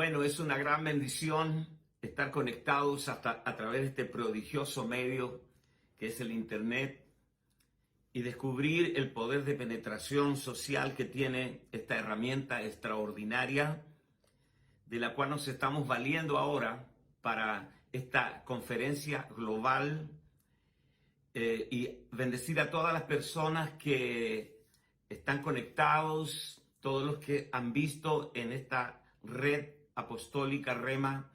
Bueno, es una gran bendición estar conectados a través de este prodigioso medio que es el Internet y descubrir el poder de penetración social que tiene esta herramienta extraordinaria de la cual nos estamos valiendo ahora para esta conferencia global y bendecir a todas las personas que están conectados, todos los que han visto en esta red apostólica Rema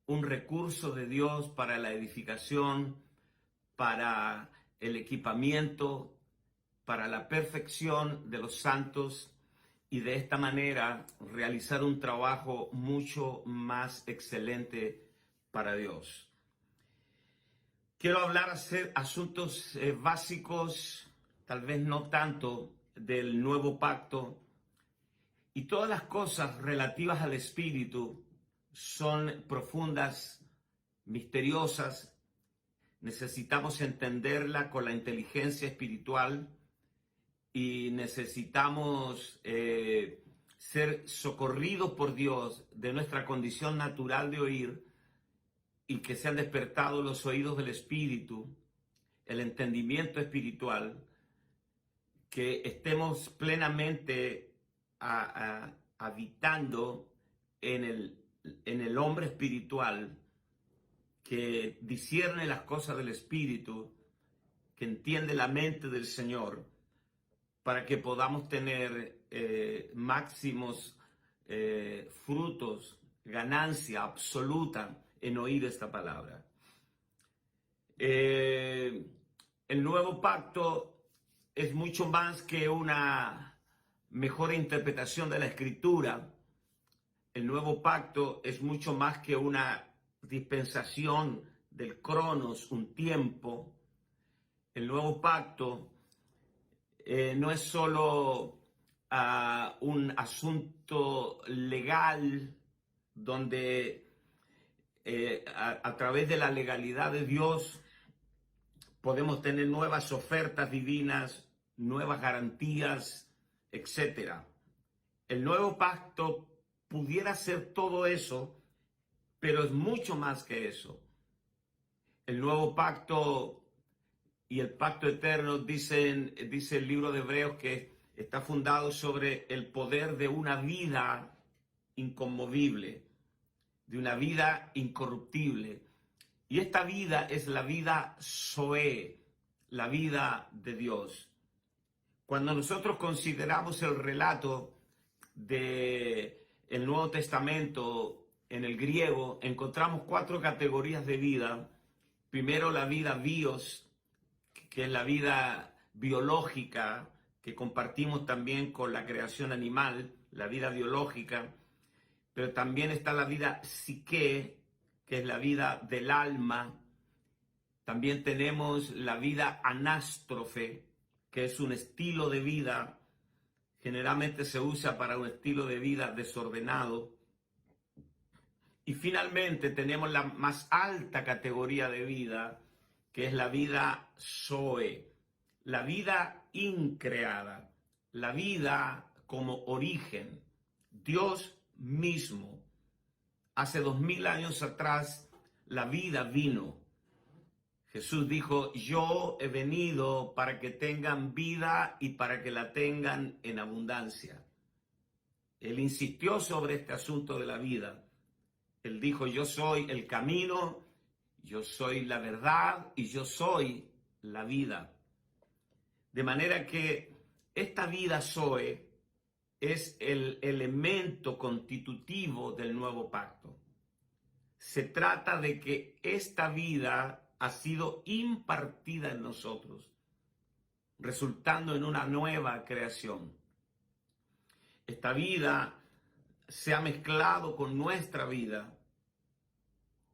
un recurso de Dios para la edificación, para el equipamiento, para la perfección de los santos y de esta manera realizar un trabajo mucho más excelente para Dios. Quiero hablar de asuntos básicos, tal vez no tanto del nuevo pacto, y todas las cosas relativas al Espíritu son profundas, misteriosas. Necesitamos entenderla con la inteligencia espiritual y necesitamos ser socorridos por Dios de nuestra condición natural de oír y que sean despertados los oídos del Espíritu, el entendimiento espiritual, que estemos plenamente habitando en el hombre espiritual, que discierne las cosas del Espíritu, que entiende la mente del Señor, para que podamos tener máximos frutos, ganancia absoluta en oír esta palabra. El nuevo pacto es mucho más que una mejor interpretación de la Escritura. El nuevo pacto es mucho más que una dispensación del cronos, un tiempo. El nuevo pacto no es solo un asunto legal donde a través de la legalidad de Dios podemos tener nuevas ofertas divinas, nuevas garantías, etc. El nuevo pacto pudiera ser todo eso, pero es mucho más que eso. El nuevo pacto y el pacto eterno dice el libro de Hebreos que está fundado sobre el poder de una vida inconmovible, de una vida incorruptible. Y esta vida es la vida Zoe, la vida de Dios. Cuando nosotros consideramos el relato del Nuevo Testamento en el griego, encontramos 4 categorías de vida. Primero, la vida bios, que es la vida biológica que compartimos también con la creación animal, la vida biológica. Pero también está la vida psique, que es la vida del alma. También tenemos la vida anástrofe, que es un estilo de vida. Generalmente se usa para un estilo de vida desordenado. Y finalmente tenemos la más alta categoría de vida, que es la vida Zoe, la vida increada, la vida como origen. Dios mismo. Hace 2000 años atrás, la vida vino. Jesús dijo, yo he venido para que tengan vida y para que la tengan en abundancia. Él insistió sobre este asunto de la vida. Él dijo, yo soy el camino, yo soy la verdad y yo soy la vida. De manera que esta vida Zoe es el elemento constitutivo del nuevo pacto. Se trata de que esta vida ha sido impartida en nosotros, resultando en una nueva creación. Esta vida se ha mezclado con nuestra vida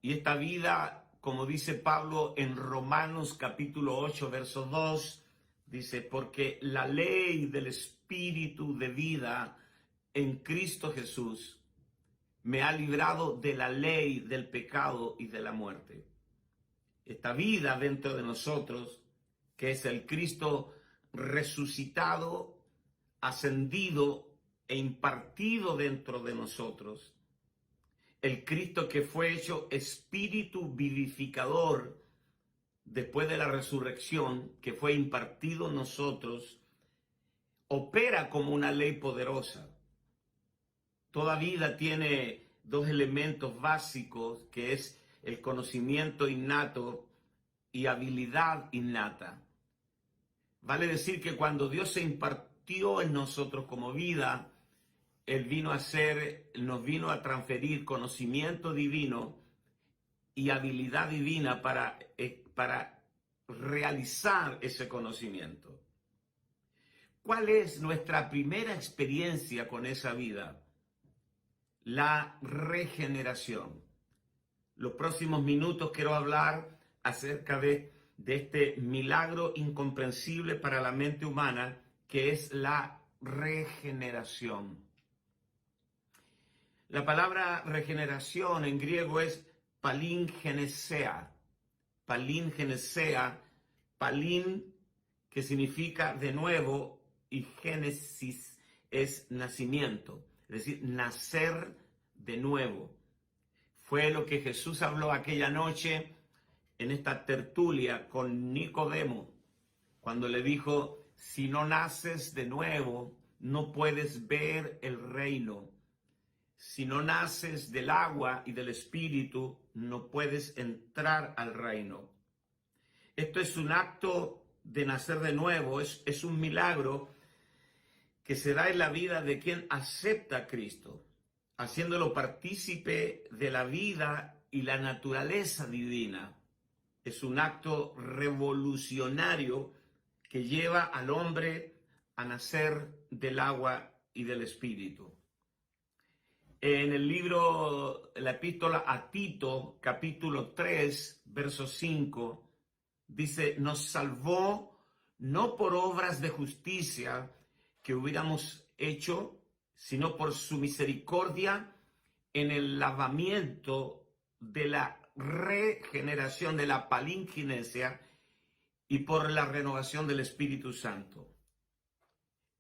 y esta vida, como dice Pablo en Romanos capítulo 8, verso 2, dice, porque la ley del Espíritu de vida en Cristo Jesús me ha librado de la ley del pecado y de la muerte. Esta vida dentro de nosotros, que es el Cristo resucitado, ascendido e impartido dentro de nosotros, el Cristo que fue hecho espíritu vivificador después de la resurrección, que fue impartido en nosotros, opera como una ley poderosa. Toda vida tiene dos elementos básicos, que es el conocimiento innato y habilidad innata. Vale decir que cuando Dios se impartió en nosotros como vida, Él nos vino a transferir conocimiento divino y habilidad divina para realizar ese conocimiento. ¿Cuál es nuestra primera experiencia con esa vida? La regeneración. Los próximos minutos quiero hablar acerca de este milagro incomprensible para la mente humana, que es la regeneración. La palabra regeneración en griego es palingenesea. Palingenesea, palin, que significa de nuevo, y génesis es nacimiento, es decir, nacer de nuevo. Fue lo que Jesús habló aquella noche en esta tertulia con Nicodemo, cuando le dijo: si no naces de nuevo, no puedes ver el reino. Si no naces del agua y del espíritu, no puedes entrar al reino. Esto es un acto de nacer de nuevo, es un milagro que se da en la vida de quien acepta a Cristo, haciéndolo partícipe de la vida y la naturaleza divina. Es un acto revolucionario que lleva al hombre a nacer del agua y del espíritu. En el libro, la epístola a Tito, capítulo 3, verso 5, dice: nos salvó no por obras de justicia que hubiéramos hecho, sino por su misericordia en el lavamiento de la regeneración, de la palingenesia, y por la renovación del Espíritu Santo.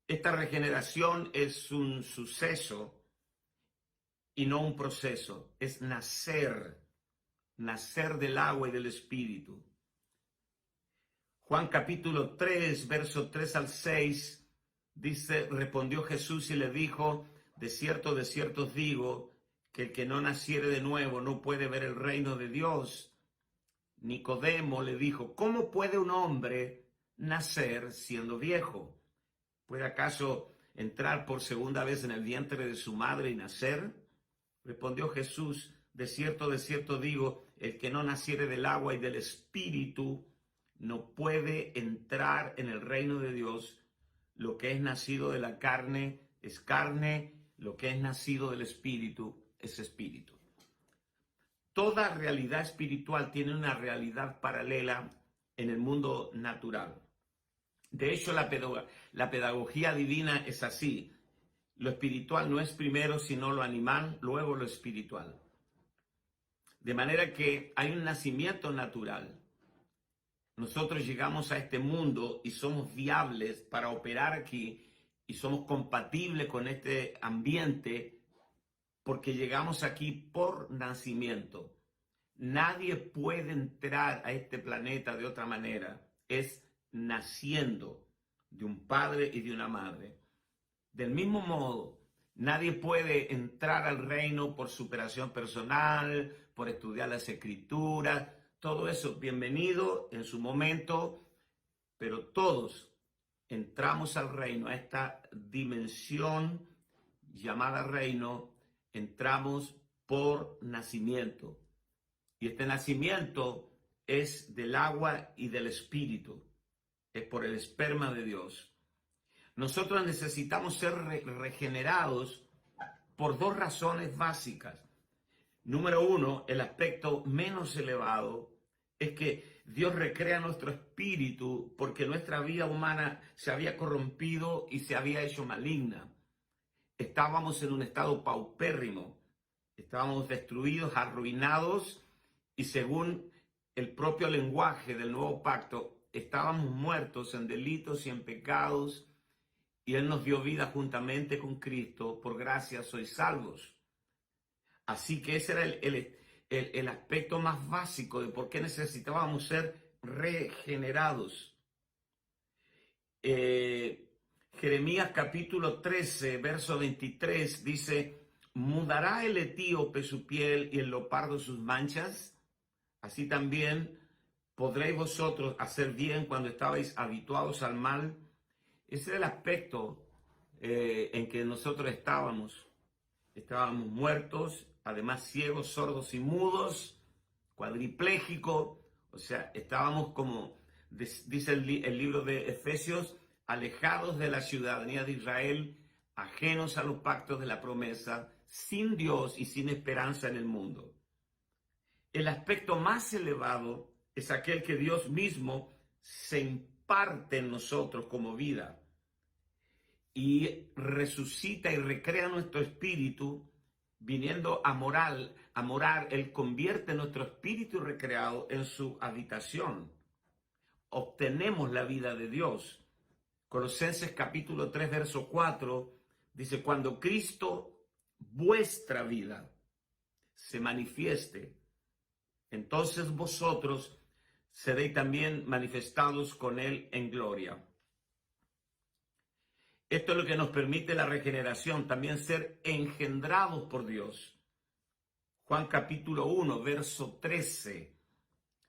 Esta regeneración es un suceso y no un proceso, es nacer del agua y del Espíritu. Juan capítulo 3, verso 3 al 6, dice: respondió Jesús y le dijo: de cierto os digo, que el que no naciere de nuevo no puede ver el reino de Dios. Nicodemo le dijo: ¿cómo puede un hombre nacer siendo viejo? ¿Puede acaso entrar por segunda vez en el vientre de su madre y nacer? Respondió Jesús: de cierto digo, el que no naciere del agua y del espíritu no puede entrar en el reino de Dios. Lo que es nacido de la carne es carne, lo que es nacido del espíritu es espíritu. Toda realidad espiritual tiene una realidad paralela en el mundo natural. De hecho, la pedagogía divina es así. Lo espiritual no es primero sino lo animal, luego lo espiritual. De manera que hay un nacimiento natural. Nosotros llegamos a este mundo y somos viables para operar aquí y somos compatibles con este ambiente porque llegamos aquí por nacimiento. Nadie puede entrar a este planeta de otra manera. Es naciendo de un padre y de una madre. Del mismo modo, nadie puede entrar al reino por superación personal, por estudiar las escrituras, todo eso bienvenido en su momento, pero todos entramos al reino, a esta dimensión llamada reino, entramos por nacimiento. Y este nacimiento es del agua y del espíritu, es por el esperma de Dios. Nosotros necesitamos ser regenerados por dos razones básicas. Número uno, el aspecto menos elevado es que Dios recrea nuestro espíritu porque nuestra vida humana se había corrompido y se había hecho maligna. Estábamos en un estado paupérrimo, estábamos destruidos, arruinados, y según el propio lenguaje del nuevo pacto, estábamos muertos en delitos y en pecados, y Él nos dio vida juntamente con Cristo. Por gracia sois salvos. Así que ese era el aspecto más básico de por qué necesitábamos ser regenerados. Jeremías capítulo 13, verso 23 dice: ¿mudará el etíope su piel y el leopardo sus manchas? Así también podréis vosotros hacer bien cuando estabais habituados al mal. Ese era el aspecto en que nosotros estábamos. Estábamos muertos, además ciegos, sordos y mudos, cuadriplégicos. O sea, estábamos como dice el libro de Efesios, alejados de la ciudadanía de Israel, ajenos a los pactos de la promesa, sin Dios y sin esperanza en el mundo. El aspecto más elevado es aquel que Dios mismo se imparte en nosotros como vida y resucita y recrea nuestro espíritu, viniendo a morar. Él convierte nuestro espíritu recreado en su habitación. Obtenemos la vida de Dios. Colosenses capítulo 3, verso 4, dice: cuando Cristo, vuestra vida, se manifieste, entonces vosotros seréis también manifestados con Él en gloria. Esto es lo que nos permite la regeneración, también ser engendrados por Dios. Juan capítulo 1, verso 13,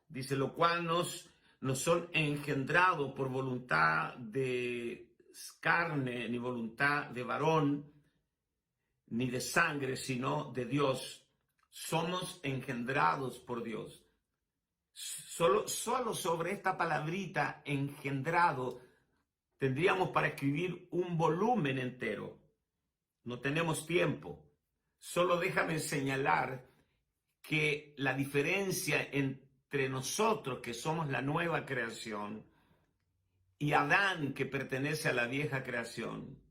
dice: lo cual nos son engendrados por voluntad de carne, ni voluntad de varón, ni de sangre, sino de Dios. Somos engendrados por Dios. Solo sobre esta palabrita, engendrado, tendríamos para escribir un volumen entero. No tenemos tiempo. Solo déjame señalar que la diferencia entre nosotros, que somos la nueva creación, y Adán, que pertenece a la vieja creación,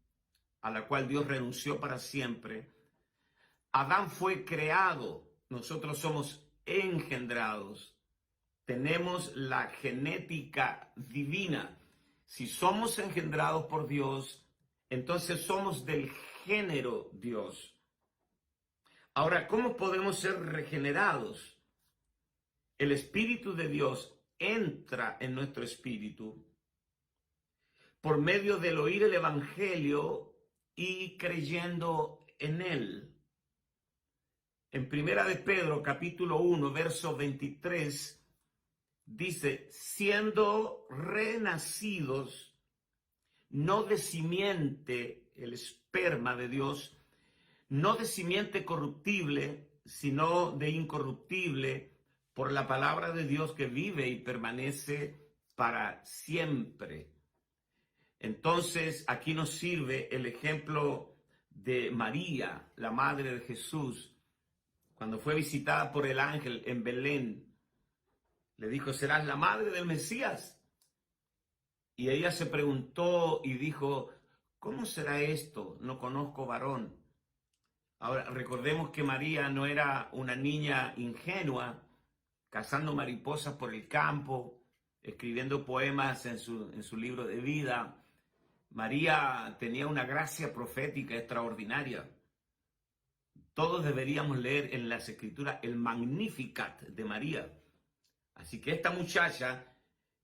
a la cual Dios renunció para siempre. Adán fue creado, nosotros somos engendrados. Tenemos la genética divina. Si somos engendrados por Dios, entonces somos del género Dios. Ahora, ¿cómo podemos ser regenerados? El Espíritu de Dios entra en nuestro espíritu por medio del oír el Evangelio y creyendo en él. En Primera de Pedro, capítulo 1, verso 23, dice: siendo renacidos, no de simiente, el esperma de Dios, no de simiente corruptible, sino de incorruptible, por la palabra de Dios que vive y permanece para siempre. Entonces, aquí nos sirve el ejemplo de María, la madre de Jesús, cuando fue visitada por el ángel en Belén. Le dijo: serás la madre del Mesías. Y ella se preguntó y dijo: ¿cómo será esto? No conozco varón. Ahora, recordemos que María no era una niña ingenua, cazando mariposas por el campo, escribiendo poemas en su libro de vida. María tenía una gracia profética extraordinaria. Todos deberíamos leer en las Escrituras el Magnificat de María. Así que esta muchacha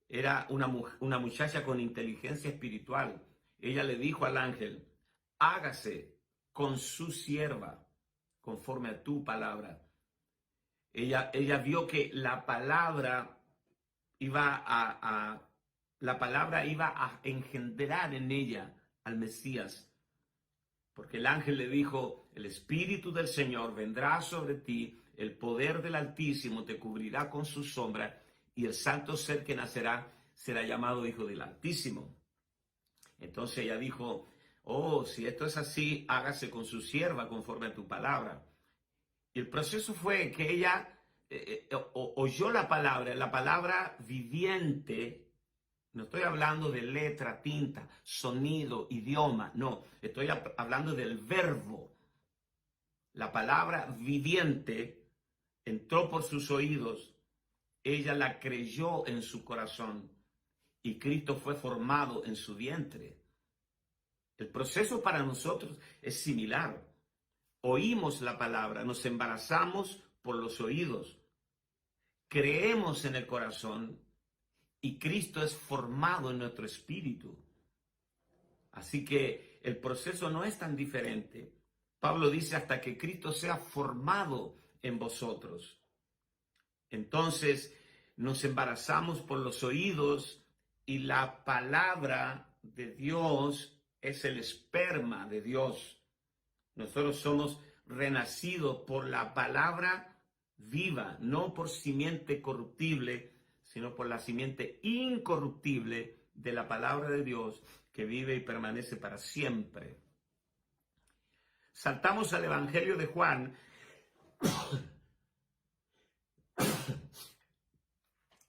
era una muchacha con inteligencia espiritual. Ella le dijo al ángel: hágase con su sierva conforme a tu palabra. Ella vio que la palabra iba a engendrar en ella al Mesías. Porque el ángel le dijo: el Espíritu del Señor vendrá sobre ti, el poder del Altísimo te cubrirá con su sombra, y el santo ser que nacerá será llamado Hijo del Altísimo. Entonces ella dijo: oh, si esto es así, hágase con su sierva conforme a tu palabra. Y el proceso fue que ella oyó la palabra viviente. No estoy hablando de letra, tinta, sonido, idioma, no. Estoy hablando del verbo. La palabra viviente entró por sus oídos, ella la creyó en su corazón y Cristo fue formado en su vientre. El proceso para nosotros es similar. oímos la palabra, nos embarazamos por los oídos, creemos en el corazón y Cristo es formado en nuestro espíritu. Así que el proceso no es tan diferente. Pablo dice hasta que Cristo sea formado en vosotros. Entonces nos embarazamos por los oídos y la palabra de Dios es el esperma de Dios. Nosotros somos renacidos por la palabra viva, no por simiente corruptible, sino por la simiente incorruptible de la palabra de Dios que vive y permanece para siempre. Saltamos al Evangelio de Juan.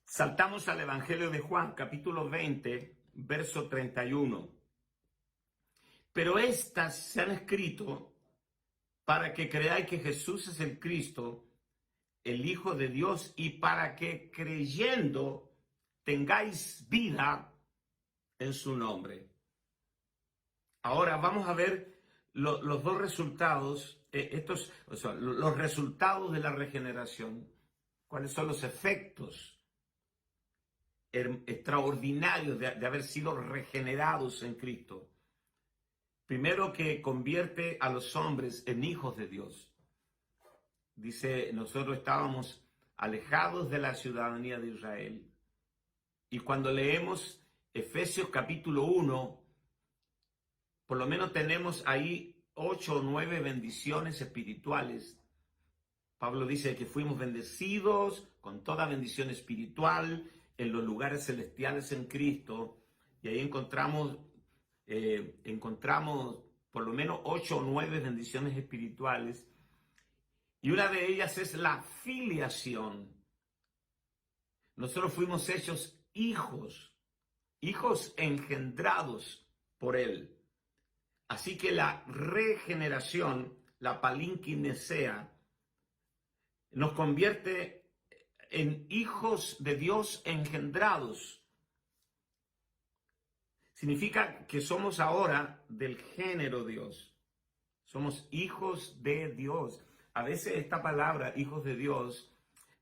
Saltamos al Evangelio de Juan, capítulo 20, verso 31. Pero estas se han escrito para que creáis que Jesús es el Cristo, el Hijo de Dios, y para que creyendo tengáis vida en su nombre. Ahora vamos a ver los dos resultados, los resultados de la regeneración. ¿Cuáles son los efectos extraordinarios de haber sido regenerados en Cristo? Primero, que convierte a los hombres en hijos de Dios. Dice, nosotros estábamos alejados de la ciudadanía de Israel. Y cuando leemos Efesios capítulo 1, por lo menos tenemos ahí 8 o 9 bendiciones espirituales. Pablo dice que fuimos bendecidos con toda bendición espiritual en los lugares celestiales en Cristo. Y ahí encontramos por lo menos 8 o 9 bendiciones espirituales. Y una de ellas es la filiación. Nosotros fuimos hechos hijos engendrados por Él. Así que la regeneración, la palinquinesea, nos convierte en hijos de Dios engendrados. Significa que somos ahora del género Dios. Somos hijos de Dios. A veces esta palabra, hijos de Dios,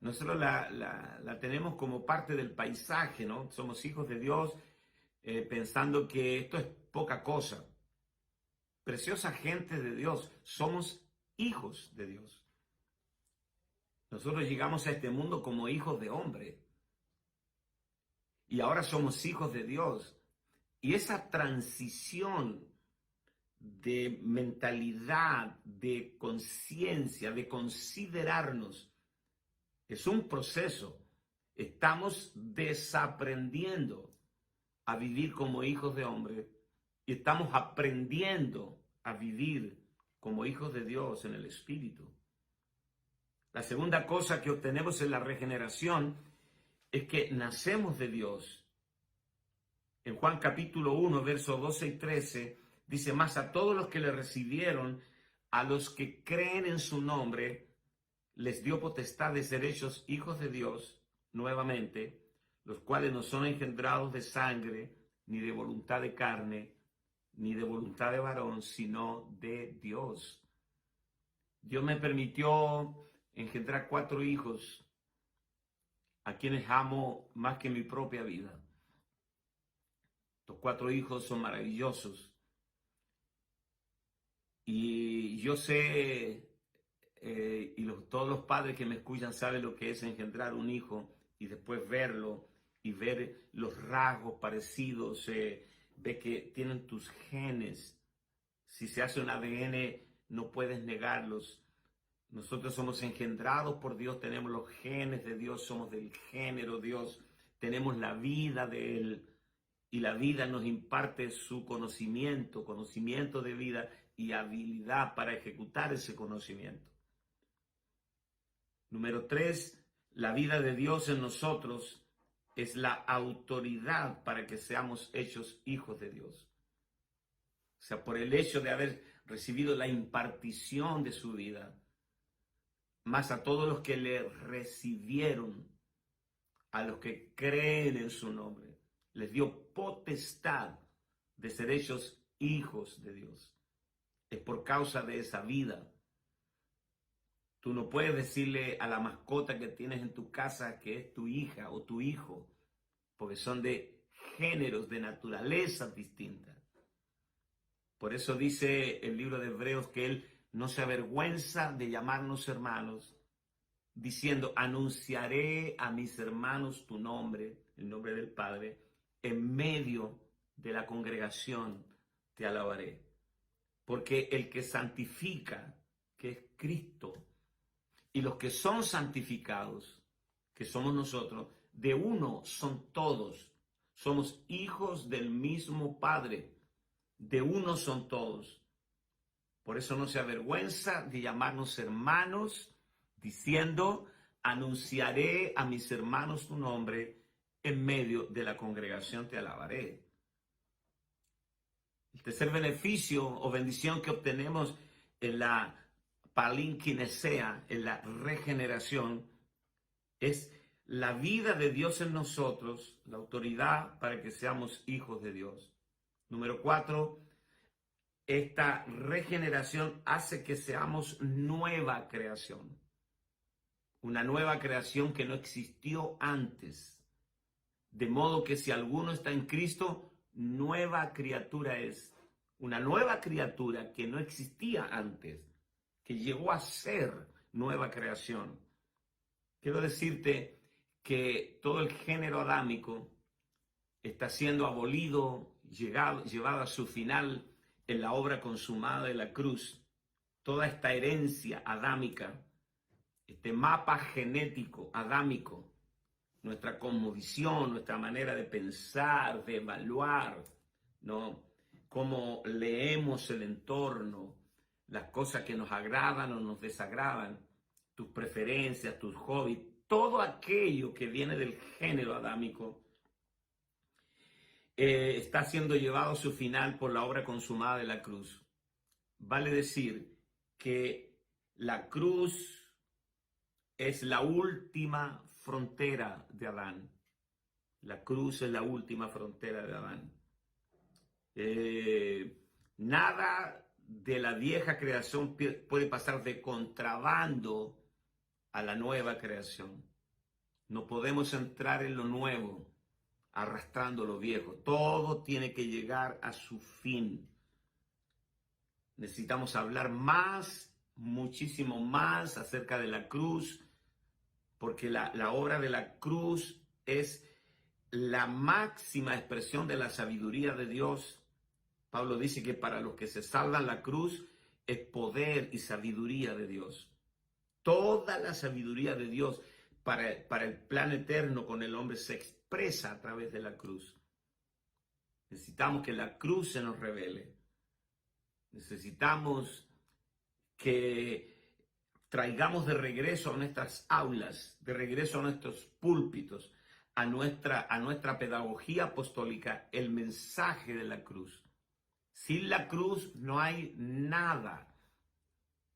nosotros la tenemos como parte del paisaje, ¿no? Somos hijos de Dios pensando que esto es poca cosa. Preciosa gente de Dios, somos hijos de Dios. Nosotros llegamos a este mundo como hijos de hombre. Y ahora somos hijos de Dios. Y esa transición de mentalidad, de conciencia, de considerarnos, es un proceso. Estamos desaprendiendo a vivir como hijos de hombre y estamos aprendiendo a vivir como hijos de Dios en el Espíritu. La segunda cosa que obtenemos en la regeneración es que nacemos de Dios. En Juan capítulo 1, versos 12 y 13, dice, mas a todos los que le recibieron, a los que creen en su nombre, les dio potestad de ser hechos hijos de Dios nuevamente, los cuales no son engendrados de sangre, ni de voluntad de carne, ni de voluntad de varón, sino de Dios. Dios me permitió engendrar 4 hijos, a quienes amo más que mi propia vida. Estos 4 hijos son maravillosos. Y yo sé, todos los padres que me escuchan saben lo que es engendrar un hijo y después verlo y ver los rasgos parecidos, ve que tienen tus genes. Si se hace un ADN, no puedes negarlos. Nosotros somos engendrados por Dios, tenemos los genes de Dios, somos del género Dios, tenemos la vida de Él. Y la vida nos imparte su conocimiento de vida y habilidad para ejecutar ese conocimiento. Número 3, la vida de Dios en nosotros es la autoridad para que seamos hechos hijos de Dios. O sea, por el hecho de haber recibido la impartición de su vida, más a todos los que le recibieron, a los que creen en su nombre, les dio potestad de ser hechos hijos de Dios. Es por causa de esa vida Tú no puedes decirle a la mascota que tienes en tu casa que es tu hija o tu hijo, porque son de géneros, de naturalezas distintas. Por eso dice el libro de Hebreos que Él no se avergüenza de llamarnos hermanos, diciendo, anunciaré a mis hermanos tu nombre, el nombre del Padre, en medio de la congregación te alabaré. Porque el que santifica, que es Cristo, y los que son santificados, que somos nosotros, de uno son todos. Somos hijos del mismo Padre. De uno son todos. Por eso no se avergüenza de llamarnos hermanos, diciendo, anunciaré a mis hermanos tu nombre, en medio de la congregación te alabaré. El tercer beneficio o bendición que obtenemos en la palinquinesea, en la regeneración, es la vida de Dios en nosotros, la autoridad para que seamos hijos de Dios. Número 4, esta regeneración hace que seamos nueva creación. Una nueva creación que no existió antes. De modo que si alguno está en Cristo, nueva criatura es. Una nueva criatura que no existía antes, que llegó a ser nueva creación. Quiero decirte que todo el género adámico está siendo abolido, llevado a su final en la obra consumada de la cruz. Toda esta herencia adámica, este mapa genético adámico, nuestra cosmovisión, nuestra manera de pensar, de evaluar, ¿no? Cómo leemos el entorno, las cosas que nos agradan o nos desagradan, tus preferencias, tus hobbies, todo aquello que viene del género adámico está siendo llevado a su final por la obra consumada de la cruz. Vale decir que la cruz es la última frontera de Adán. La cruz es la última frontera de Adán. Nada de la vieja creación puede pasar de contrabando a la nueva creación. No podemos entrar en lo nuevo arrastrando lo viejo. Todo tiene que llegar a su fin. Necesitamos hablar más, muchísimo más acerca de la cruz, porque la obra de la cruz es la máxima expresión de la sabiduría de Dios. Pablo dice que para los que se salvan la cruz es poder y sabiduría de Dios. Toda la sabiduría de Dios para el plan eterno con el hombre se expresa a través de la cruz. Necesitamos que la cruz se nos revele. Necesitamos que traigamos de regreso a nuestras aulas, de regreso a nuestros púlpitos, a nuestra pedagogía apostólica, el mensaje de la cruz. Sin la cruz no hay nada,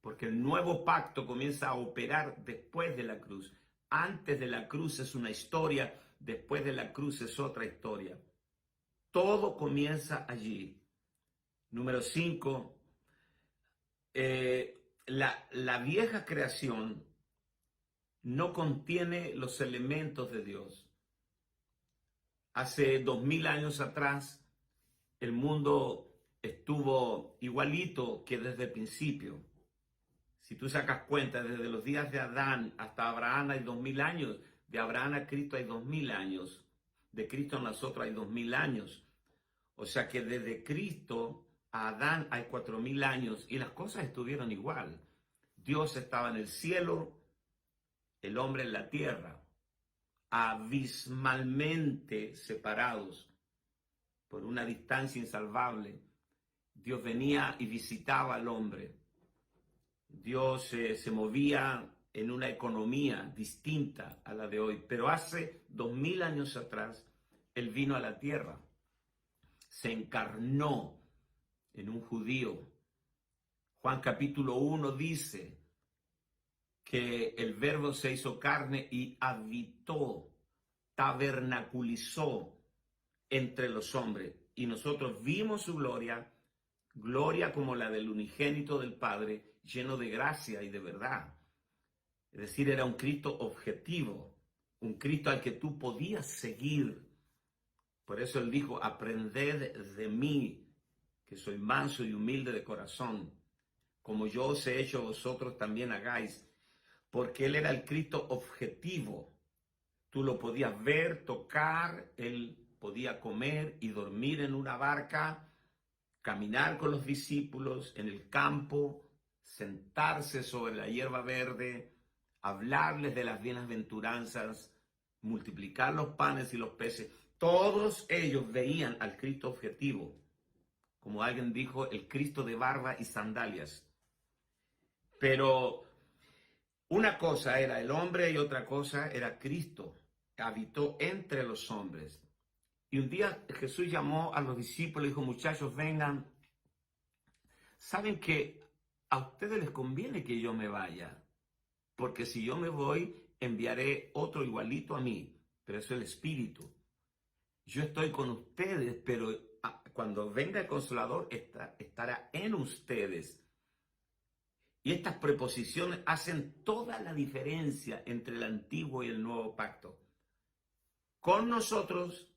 porque el nuevo pacto comienza a operar después de la cruz. Antes de la cruz es una historia, después de la cruz es otra historia. Todo comienza allí. Número 5, la vieja creación no contiene los elementos de Dios. Hace 2000 años atrás, el mundo estuvo igualito que desde el principio. Si tú sacas cuenta, desde los días de Adán hasta Abraham hay 2000 años. De Abraham a Cristo hay 2000 años. De Cristo a nosotros hay 2000 años. O sea que desde Cristo a Adán hay 4000 años y las cosas estuvieron igual. Dios estaba en el cielo, el hombre en la tierra, abismalmente separados por una distancia insalvable. Dios venía y visitaba al hombre. Dios se movía en una economía distinta a la de hoy, pero hace 2000 años atrás, Él vino a la tierra, se encarnó en un judío. Juan capítulo 1 dice que el Verbo se hizo carne y habitó, tabernaculizó entre los hombres, y nosotros vimos su gloria, gloria como la del unigénito del Padre, lleno de gracia y de verdad. Es decir, era un Cristo objetivo, un Cristo al que tú podías seguir. Por eso él dijo, aprended de mí, que soy manso y humilde de corazón, como yo os he hecho, vosotros también hagáis. Porque él era el Cristo objetivo. Tú lo podías ver, tocar, él podía comer y dormir en una barca, caminar con los discípulos en el campo, sentarse sobre la hierba verde, hablarles de las bienaventuranzas, multiplicar los panes y los peces. Todos ellos veían al Cristo objetivo, como alguien dijo, el Cristo de barba y sandalias. Pero una cosa era el hombre y otra cosa era Cristo. Habitó entre los hombres. Y un día Jesús llamó a los discípulos y dijo, muchachos, vengan. Saben que a ustedes les conviene que yo me vaya, porque si yo me voy, enviaré otro igualito a mí, pero es el Espíritu. Yo estoy con ustedes, pero cuando venga el Consolador, estará en ustedes. Y estas preposiciones hacen toda la diferencia entre el antiguo y el nuevo pacto. Con nosotros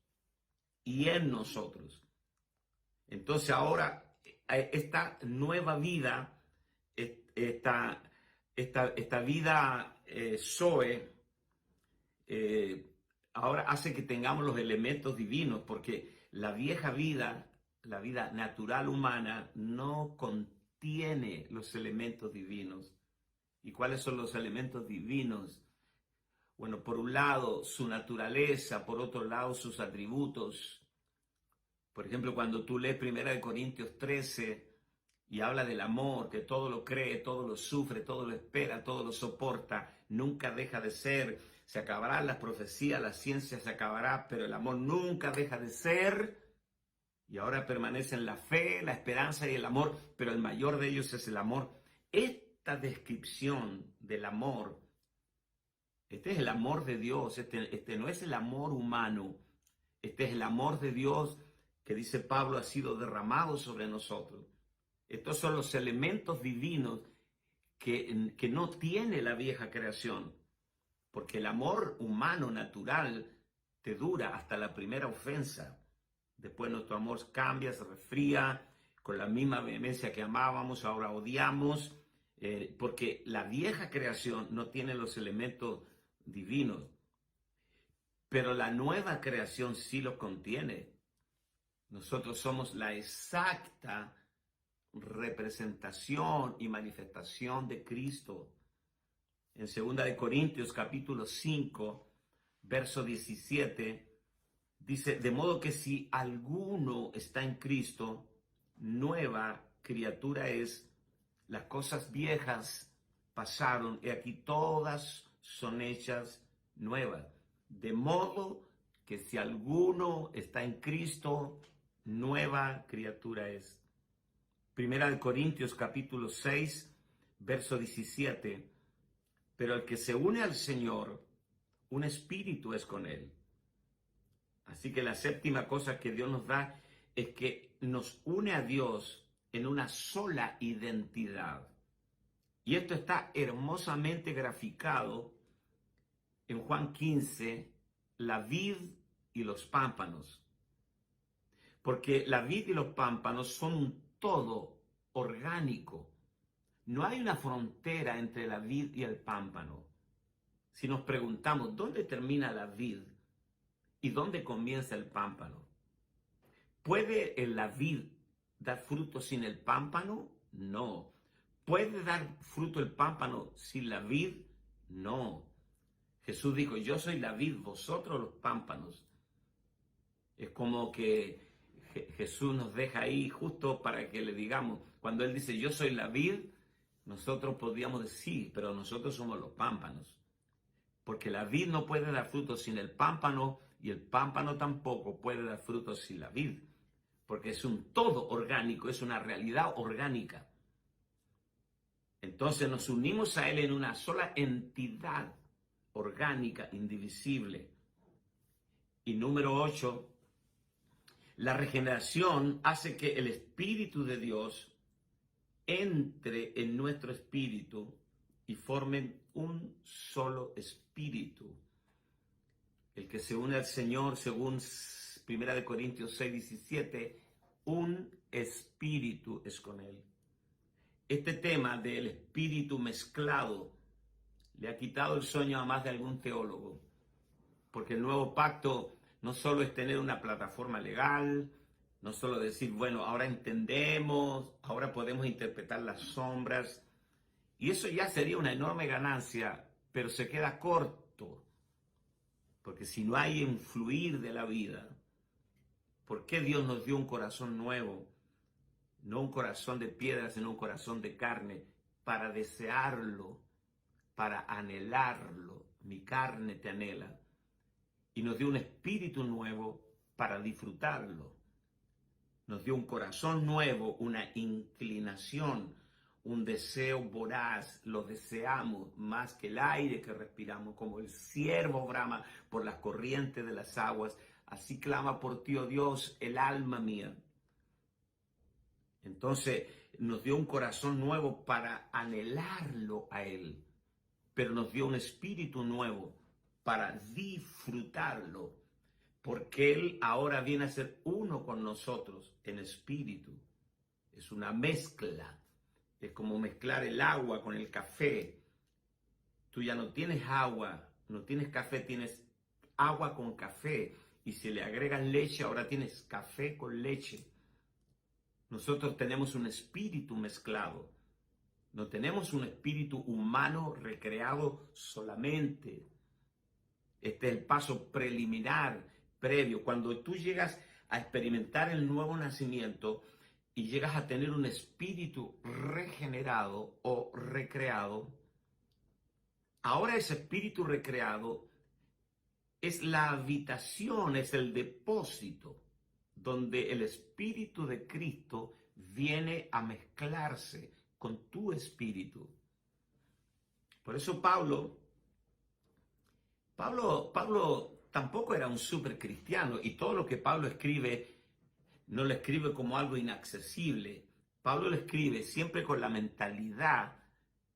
y en nosotros. Entonces ahora esta nueva vida, esta vida Zoe, ahora hace que tengamos los elementos divinos, porque la vieja vida, la vida natural humana, no contiene los elementos divinos. ¿Y cuáles son los elementos divinos? Bueno, por un lado su naturaleza, por otro lado sus atributos. Por ejemplo, cuando tú lees 1 Corintios 13 y habla del amor, que todo lo cree, todo lo sufre, todo lo espera, todo lo soporta, nunca deja de ser. Se acabarán las profecías, la ciencia se acabará, pero el amor nunca deja de ser. Y ahora permanecen la fe, la esperanza y el amor, pero el mayor de ellos es el amor. Esta descripción del amor, este es el amor de Dios, este no es el amor humano, este es el amor de Dios que dice Pablo ha sido derramado sobre nosotros. Estos son los elementos divinos que no tiene la vieja creación, porque el amor humano natural te dura hasta la primera ofensa. Después nuestro amor cambia, se resfría, con la misma vehemencia que amábamos, ahora odiamos, porque la vieja creación no tiene los elementos divinos, pero la nueva creación sí los contiene. Nosotros somos la exacta representación y manifestación de Cristo. En 2 Corintios capítulo 5, verso 17, dice, de modo que si alguno está en Cristo, nueva criatura es, las cosas viejas pasaron y aquí todas son hechas nuevas. De modo que si alguno está en Cristo, nueva criatura es. 1 Corintios capítulo 6, verso 17, pero el que se une al Señor, un espíritu es con él. Así que la séptima cosa que Dios nos da es que nos une a Dios en una sola identidad. Y esto está hermosamente graficado en Juan 15, la vid y los pámpanos. Porque la vid y los pámpanos son un todo orgánico. No hay una frontera entre la vid y el pámpano. Si nos preguntamos, ¿dónde termina la vid y dónde comienza el pámpano? ¿Puede la vid dar fruto sin el pámpano? No. ¿Puede dar fruto el pámpano sin la vid? No. Jesús dijo, yo soy la vid, vosotros los pámpanos. Es como que Jesús nos deja ahí justo para que le digamos, cuando Él dice, yo soy la vid, nosotros podríamos decir, pero nosotros somos los pámpanos. Porque la vid no puede dar fruto sin el pámpano y el pámpano tampoco puede dar fruto sin la vid. Porque es un todo orgánico, es una realidad orgánica. Entonces nos unimos a Él en una sola entidad orgánica, indivisible. Y número 8, la regeneración hace que el Espíritu de Dios entre en nuestro espíritu y formen un solo espíritu. El que se une al Señor, según 1 Corintios 6:17, un espíritu es con Él. Este tema del espíritu mezclado le ha quitado el sueño a más de algún teólogo, porque el nuevo pacto no solo es tener una plataforma legal, no solo decir, bueno, ahora entendemos, ahora podemos interpretar las sombras, y eso ya sería una enorme ganancia, pero se queda corto, porque si no hay un fluir de la vida, ¿por qué Dios nos dio un corazón nuevo? No un corazón de piedra, sino un corazón de carne, para desearlo, para anhelarlo. Mi carne te anhela. Y nos dio un espíritu nuevo para disfrutarlo. Nos dio un corazón nuevo, una inclinación, un deseo voraz. Lo deseamos más que el aire que respiramos, como el ciervo brama por las corrientes de las aguas. Así clama por ti, oh Dios, el alma mía. Entonces nos dio un corazón nuevo para anhelarlo a Él, pero nos dio un espíritu nuevo para disfrutarlo, porque Él ahora viene a ser uno con nosotros en espíritu. Es una mezcla, es como mezclar el agua con el café. Tú ya no tienes agua, no tienes café, tienes agua con café, y si le agregas leche, ahora tienes café con leche. Nosotros tenemos un espíritu mezclado. No tenemos un espíritu humano recreado solamente. Este es el paso preliminar, previo. Cuando tú llegas a experimentar el nuevo nacimiento y llegas a tener un espíritu regenerado o recreado, ahora ese espíritu recreado es la habitación, es el depósito donde el Espíritu de Cristo viene a mezclarse con tu espíritu. Por eso Pablo tampoco era un super cristiano, y todo lo que Pablo escribe no lo escribe como algo inaccesible. Pablo lo escribe siempre con la mentalidad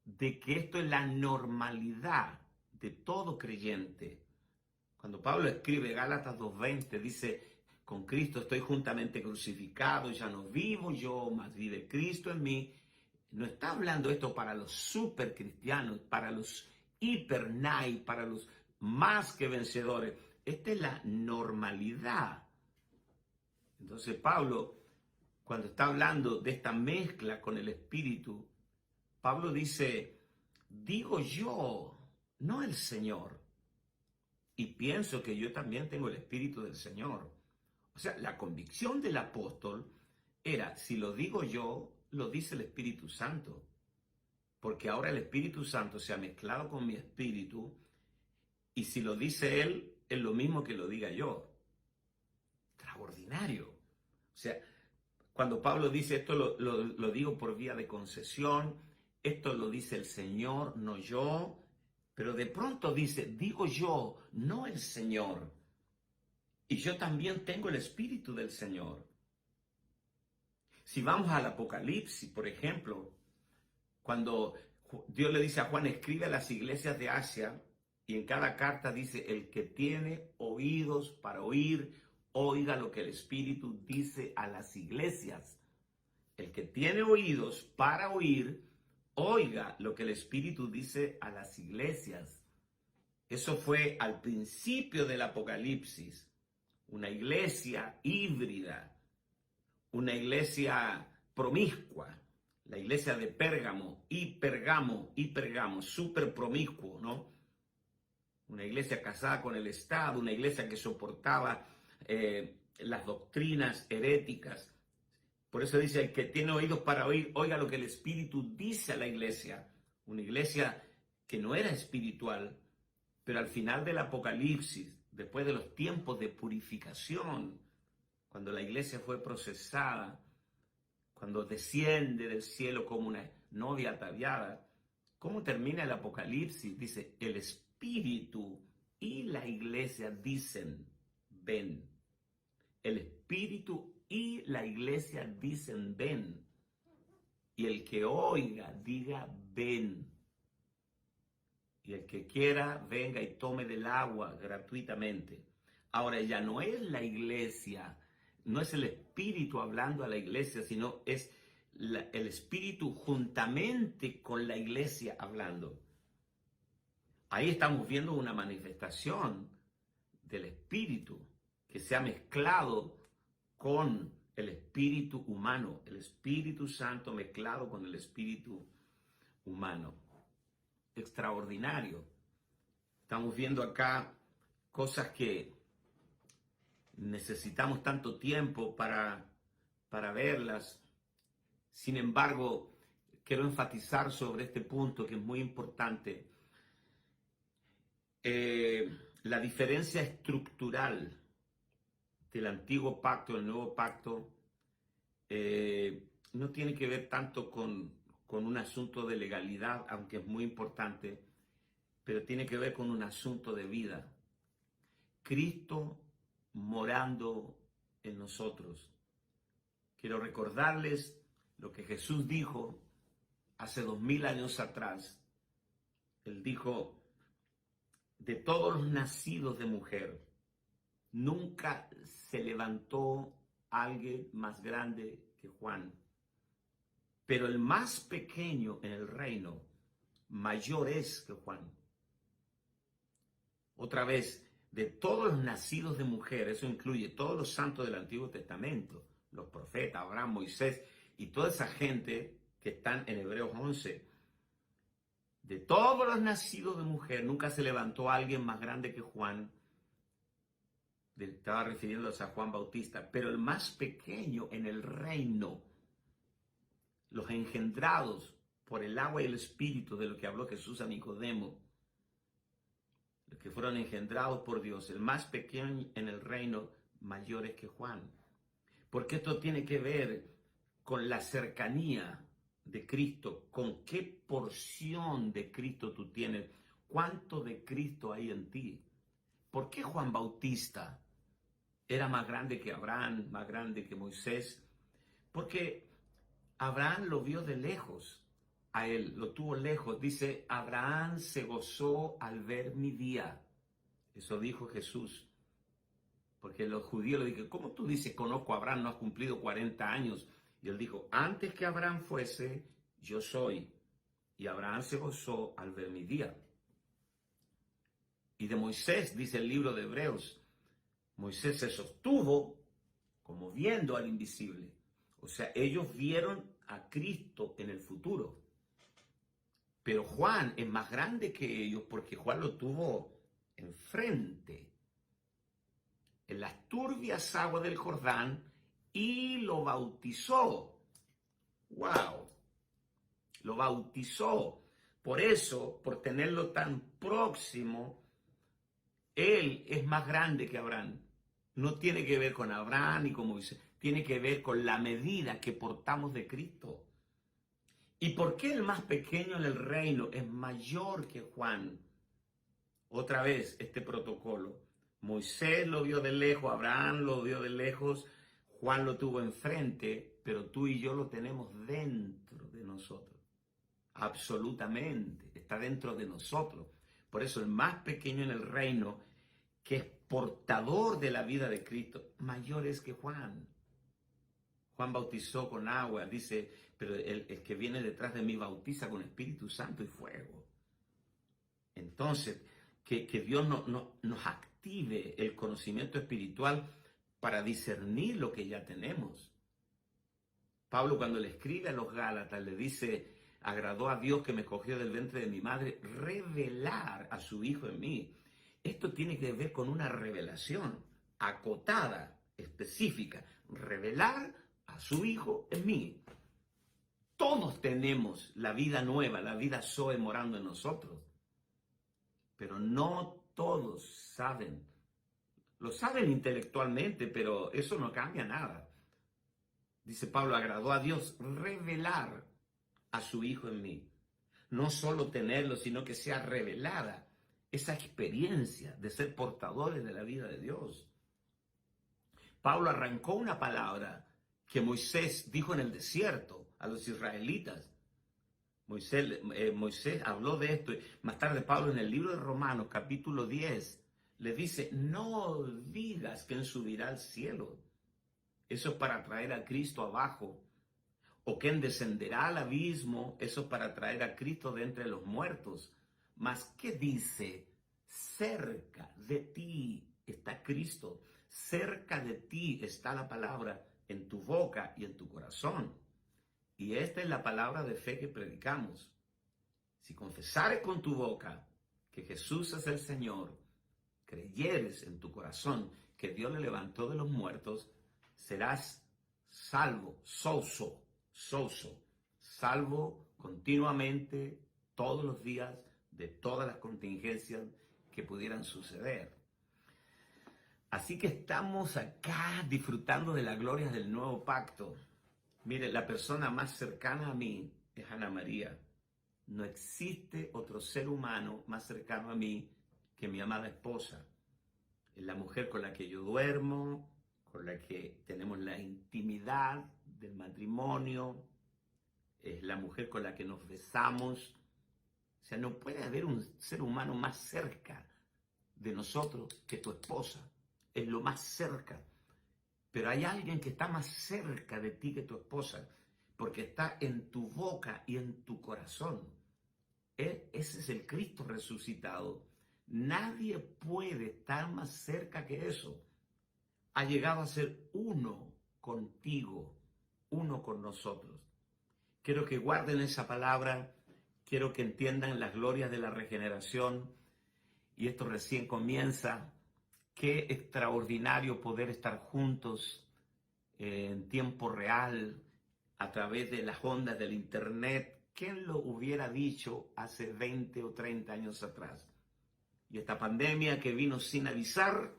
de que esto es la normalidad de todo creyente. Cuando Pablo escribe Gálatas 2:20, dice: con Cristo estoy juntamente crucificado, ya no vivo yo, mas vive Cristo en mí. No está hablando esto para los super cristianos, para los hipernai, para los más que vencedores. Esta es la normalidad. Entonces Pablo, cuando está hablando de esta mezcla con el Espíritu, Pablo dice: digo yo, no el Señor. Y pienso que yo también tengo el Espíritu del Señor. O sea, la convicción del apóstol era: si lo digo yo, lo dice el Espíritu Santo. Porque ahora el Espíritu Santo se ha mezclado con mi espíritu, y si lo dice él, es lo mismo que lo diga yo. Extraordinario. O sea, cuando Pablo dice esto lo digo por vía de concesión, esto lo dice el Señor, no yo, pero de pronto dice: digo yo, no el Señor. Y yo también tengo el Espíritu del Señor. Si vamos al Apocalipsis, por ejemplo, cuando Dios le dice a Juan: escribe a las iglesias de Asia, y en cada carta dice: el que tiene oídos para oír, oiga lo que el Espíritu dice a las iglesias. El que tiene oídos para oír, oiga lo que el Espíritu dice a las iglesias. Eso fue al principio del Apocalipsis. Una iglesia híbrida, una iglesia promiscua, la iglesia de Pérgamo, súper promiscuo, ¿no? Una iglesia casada con el Estado, una iglesia que soportaba las doctrinas heréticas. Por eso dice: el que tiene oídos para oír, oiga lo que el Espíritu dice a la iglesia. Una iglesia que no era espiritual, pero al final del Apocalipsis, después de los tiempos de purificación, cuando la iglesia fue procesada, cuando desciende del cielo como una novia ataviada, ¿cómo termina el Apocalipsis? Dice: el Espíritu y la iglesia dicen: ven. El Espíritu y la iglesia dicen: ven. Y el que oiga, diga: ven. y el que quiera venga y tome del agua gratuitamente. Ahora ya no es la iglesia, no es el Espíritu hablando a la iglesia, sino es el Espíritu juntamente con la iglesia hablando. Ahí estamos viendo una manifestación del Espíritu que se ha mezclado con el Espíritu humano, el Espíritu Santo mezclado con el Espíritu humano. Extraordinario. Estamos viendo acá cosas que necesitamos tanto tiempo para verlas. Sin embargo, quiero enfatizar sobre este punto que es muy importante. La diferencia estructural del antiguo pacto y el nuevo pacto no tiene que ver tanto con un asunto de legalidad, aunque es muy importante, pero tiene que ver con un asunto de vida. Cristo morando en nosotros. Quiero recordarles lo que Jesús dijo hace 2000 años atrás. Él dijo: de todos los nacidos de mujer, nunca se levantó alguien más grande que Juan. Pero el más pequeño en el reino, mayor es que Juan. Otra vez, de todos los nacidos de mujer, eso incluye todos los santos del Antiguo Testamento, los profetas, Abraham, Moisés y toda esa gente que están en Hebreos 11. De todos los nacidos de mujer, nunca se levantó alguien más grande que Juan. Estaba refiriéndose a Juan Bautista, pero el más pequeño en el reino, los engendrados por el agua y el espíritu, de lo que habló Jesús a Nicodemo, los que fueron engendrados por Dios, el más pequeño en el reino, mayores que Juan. Porque esto tiene que ver con la cercanía de Cristo, con qué porción de Cristo tú tienes, cuánto de Cristo hay en ti. ¿Por qué Juan Bautista era más grande que Abraham, más grande que Moisés? Porque Abraham lo vio de lejos, a él lo tuvo lejos. Dice: Abraham se gozó al ver mi día. Eso dijo Jesús. Porque los judíos le dijeron: ¿cómo tú dices conozco a Abraham? No has cumplido 40 años. Y él dijo: antes que Abraham fuese, yo soy. Y Abraham se gozó al ver mi día. Y de Moisés, dice el libro de Hebreos, Moisés se sostuvo como viendo al invisible. O sea, ellos vieron a Cristo en el futuro. Pero Juan es más grande que ellos porque Juan lo tuvo enfrente, en las turbias aguas del Jordán, y lo bautizó. ¡Wow! Lo bautizó. Por eso, por tenerlo tan próximo, él es más grande que Abraham. No tiene que ver con Abraham ni con Moisés. Tiene que ver con la medida que portamos de Cristo. ¿Y por qué el más pequeño en el reino es mayor que Juan? Otra vez, este protocolo. Moisés lo vio de lejos, Abraham lo vio de lejos, Juan lo tuvo enfrente, pero tú y yo lo tenemos dentro de nosotros. Absolutamente, está dentro de nosotros. Por eso el más pequeño en el reino, que es portador de la vida de Cristo, mayor es que Juan. Juan bautizó con agua, dice, pero el que viene detrás de mí bautiza con Espíritu Santo y fuego. Entonces, que Dios nos active el conocimiento espiritual para discernir lo que ya tenemos. Pablo, cuando le escribe a los Gálatas, le dice: agradó a Dios que me escogió del vientre de mi madre revelar a su Hijo en mí. Esto tiene que ver con una revelación acotada, específica. Revelar a su Hijo en mí. Todos tenemos la vida nueva, la vida Zoe morando en nosotros. Pero no todos saben. Lo saben intelectualmente, pero eso no cambia nada. Dice Pablo: agradó a Dios revelar a su Hijo en mí. No solo tenerlo, sino que sea revelada esa experiencia de ser portadores de la vida de Dios. Pablo arrancó una palabra que Moisés dijo en el desierto a los israelitas. Moisés habló de esto. Más tarde Pablo en el libro de Romanos, capítulo 10, le dice, no digas quién subirá al cielo. Eso es para traer a Cristo abajo. O quién descenderá al abismo. Eso es para traer a Cristo de entre los muertos. Mas, ¿qué dice? Cerca de ti está Cristo. Cerca de ti está la palabra en tu boca y en tu corazón. Y esta es la palabra de fe que predicamos. Si confesares con tu boca que Jesús es el Señor, creyeres en tu corazón que Dios le levantó de los muertos, serás salvo, salvo continuamente, todos los días, de todas las contingencias que pudieran suceder. Así que estamos acá disfrutando de las glorias del nuevo pacto. Mire, la persona más cercana a mí es Ana María. No existe otro ser humano más cercano a mí que mi amada esposa. Es la mujer con la que yo duermo, con la que tenemos la intimidad del matrimonio. Es la mujer con la que nos besamos. O sea, no puede haber un ser humano más cerca de nosotros que tu esposa. Es lo más cerca. Pero hay alguien que está más cerca de ti que tu esposa, porque está en tu boca y en tu corazón. Ese es el Cristo resucitado. Nadie puede estar más cerca que eso. Ha llegado a ser uno contigo, uno con nosotros. Quiero que guarden esa palabra, quiero que entiendan las glorias de la regeneración. Y esto recién comienza. Qué extraordinario poder estar juntos en tiempo real a través de las ondas del internet. ¿Quién lo hubiera dicho hace 20 o 30 años atrás? Y esta pandemia que vino sin avisar,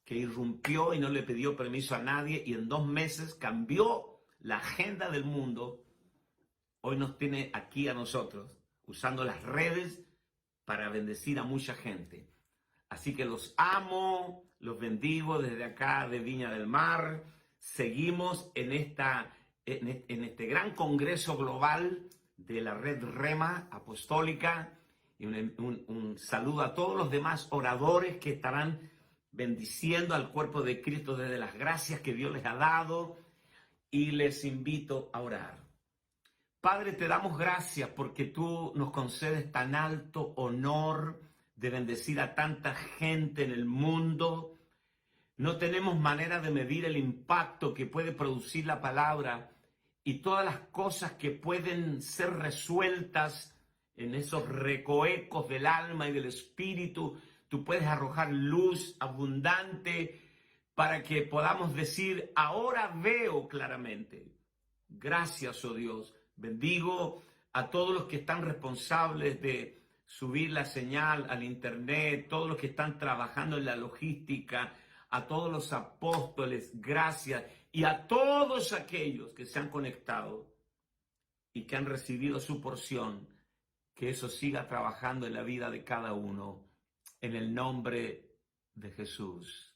que irrumpió y no le pidió permiso a nadie y en 2 meses cambió la agenda del mundo, hoy nos tiene aquí a nosotros usando las redes para bendecir a mucha gente. Así que los amo, los bendigo desde acá de Viña del Mar. Seguimos en este gran congreso global de la red Rema Apostólica. Y un saludo a todos los demás oradores que estarán bendiciendo al cuerpo de Cristo desde las gracias que Dios les ha dado. Y les invito a orar. Padre, te damos gracias porque tú nos concedes tan alto honor de bendecir a tanta gente en el mundo. No tenemos manera de medir el impacto que puede producir la palabra y todas las cosas que pueden ser resueltas en esos recoecos del alma y del espíritu. Tú puedes arrojar luz abundante para que podamos decir, ahora veo claramente. Gracias, oh Dios. Bendigo a todos los que están responsables de subir la señal al internet, todos los que están trabajando en la logística, a todos los apóstoles, gracias, y a todos aquellos que se han conectado y que han recibido su porción, que eso siga trabajando en la vida de cada uno, en el nombre de Jesús.